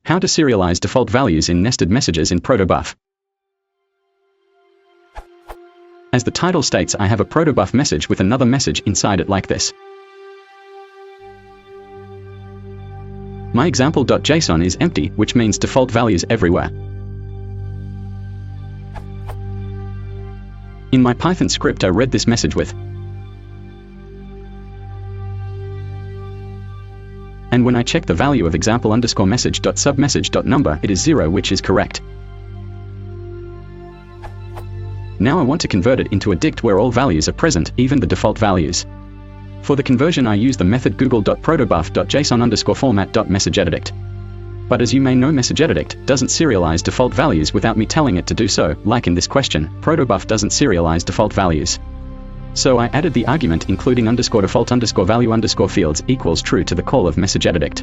How to serialize default values in nested messages in Protobuf. As the title states, I have a Protobuf message with another message inside it like this. My example.json is empty, which means default values everywhere. In my Python script, I read this message with, and when I check the value of example_message.submessage.number, it is 0, which is correct. Now I want to convert it into a dict where all values are present, even the default values. For the conversion, I use the method google.protobuf.json_format.messageEditDict. But as you may know, messageEditDict doesn't serialize default values without me telling it to do so. Like in this question, Protobuf doesn't serialize default values. So I added the argument including _default_value_fields equals true to the call of messageEditDict,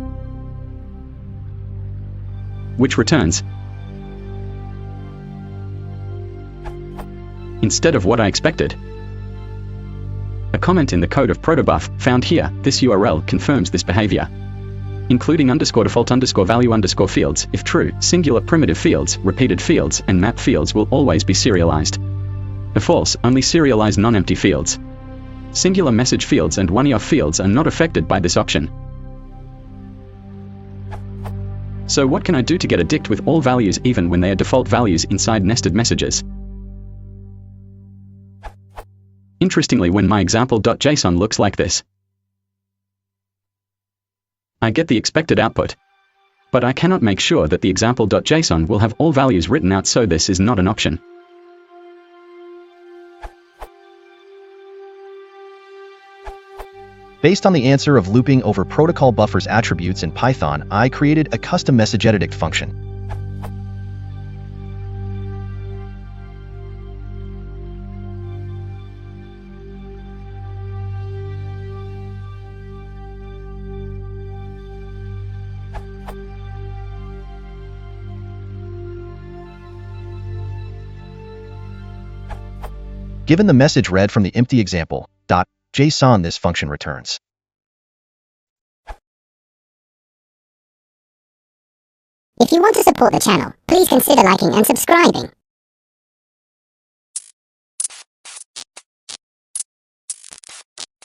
which returns, instead of what I expected, a comment in the code of Protobuf found here. This URL confirms this behavior, including _default_value_fields. If true, singular primitive fields, repeated fields, and map fields will always be serialized. If false, only serialize non-empty fields. Singular message fields and one-off fields are not affected by this option. So what can I do to get a dict with all values even when they are default values inside nested messages? Interestingly, when my example.json looks like this, I get the expected output, but I cannot make sure that the example.json will have all values written out, so this is not an option. Based on the answer of looping over protocol buffers attributes in Python, I created a custom messageEditDict function. Given the message read from the empty example.json, this function returns. If you want to support the channel, please consider liking and subscribing.